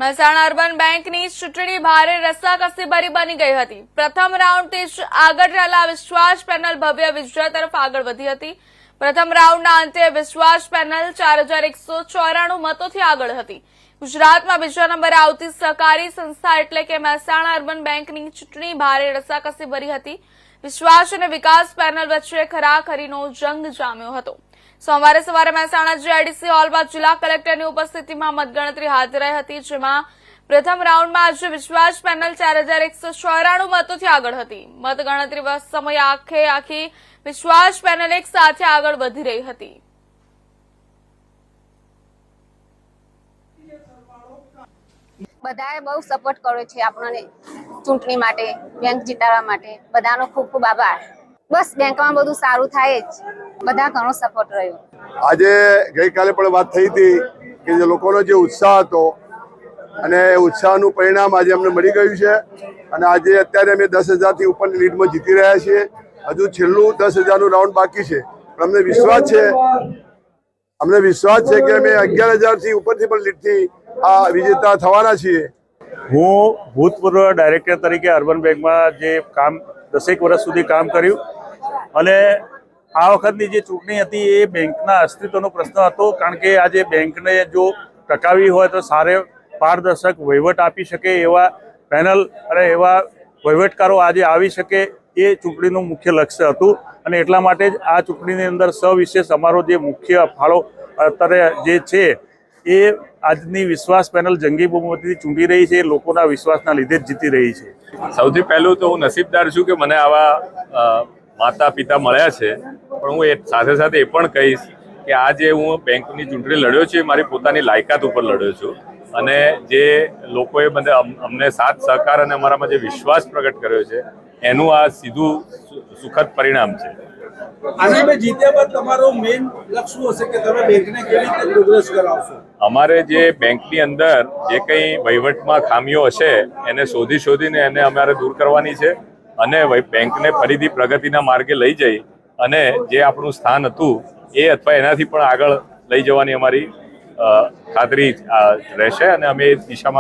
Mehsana urban બેંકની ચૂંટણી ભારે રસાકસીભરી બની ગઈ હતી। પ્રથમ રાઉન્ડથી જ આગળ રહેલા વિશ્વાસ પેનલ ભવ્ય વિજય તરફ આગળ વધી હતી। પ્રથમ રાઉન્ડના અંતે વિશ્વાસ પેનલ 4194 મતોથી આગળ હતી। ગુજરાતમાં બીજા નંબરે આવતી સહકારી સંસ્થા એટલે કે મહેસાણા અર્બન બેંકની ચૂંટણી ભારે રસાકસીભરી હતી। વિશ્વાસ અને વિકાસ પેનલ વચ્ચે ખરાખરીનો જંગ જામ્યો હતો। સોમવારે સવારે મહેસાણા જીઆઈડીસી હોલમાં જિલ્લા કલેક્ટરની ઉપસ્થિતિમાં મતગણતરી હાથ ધરાઈ હતી, જેમાં પ્રથમ રાઉન્ડમાં આજે વિશ્વાસ પેનલ 4194 મતોથી આગળ હતી। મતગણતરી સમયે આખી વિશ્વાસ પેનલ એક સાથે આગળ વધી રહી હતી। બધાએ બહુ સપોર્ટ કર્યો છે આપણને ચૂંટણી માટે, બેંક જીતાડવા માટે। બધાનો ખૂબ ખૂબ આભાર। બસ બેંકમાં બધું સારું થાય જ, બધા ઘણો સપોર્ટ રહ્યો। આજે ગઈકાલે પણ વાત થઈ હતી કે જે લોકોનો જે ઉત્સાહ હતો અને ઉત્સાહનું પરિણામ આજે અમને મળી ગયું છે અને આજે અત્યારે અમે 10,000થી ઉપરની લીડમાં જીતી રહ્યા છીએ। હજુ છેલ્લું 10,000નું રાઉન્ડ બાકી છે, પણ અમને વિશ્વાસ છે કે અમે 11,000થી ઉપરથી પણ લીડથી આ વિજેતા થવાના છીએ। હું ભૂતપૂર્વ ડાયરેક્ટર તરીકે અર્બન બેંકમાં જે કામ 10 વર્ષ સુધી કામ કર્યું અને આ વખતની જે ચૂંટણી હતી એ બેંકના અસ્તિત્વનો પ્રશ્ન હતો, કારણ કે આજે બેંકને જો ટકાવી હોય તો સારે પારદર્શક વહીવટ આપી શકે એવા પેનલ અને એવા વહીવટકારો આજે આવી શકે એ ચૂંટણીનું મુખ્ય લક્ષ્ય હતું અને એટલા માટે જ આ ચૂંટણીની અંદર સવિશેષ અમારો જે મુખ્ય ફાળો અત્યારે જે છે એ આજની વિશ્વાસ પેનલ જંગી બહુમતીથી ચૂંટી રહી છે, લોકોના વિશ્વાસના લીધે જ જીતી રહી છે। સૌથી પહેલું તો હું નસીબદાર છું કે મને આવા માતા પિતા મળ્યા છે, પણ હું એ સાથે સાથે એ પણ કહીશ કે આ જે હું બેંકની ચૂંટણી લડ્યો છું એ મારી પોતાની લાયકાત ઉપર લડ્યો છું અને જે લોકોએ મને અમને સાથ સહકાર અને અમારામાં જે વિશ્વાસ પ્રગટ કર્યો છે એનું આ સીધું સુખદ પરિણામ છે। આને જીત્યા બાદ તમારો મેઇન લક્ષ્ય શું હશે કે તમે બેંકને કેવી રીતે પ્રોગ્રેસ કરાવશો? અમારે જે બેંકની અંદર જે કંઈ વહીવટમાં ખામીઓ હશે એને શોધીને એને અમારે દૂર કરવાની છે અને બેંકને ફરીથી પ્રગતિના માર્ગે લઈ જઈ અને જે આપણું સ્થાન હતું એ અથવા એનાથી પણ આગળ લઈ જવાની અમારી ખાતરી રહેશે અને અમે એ દિશામાં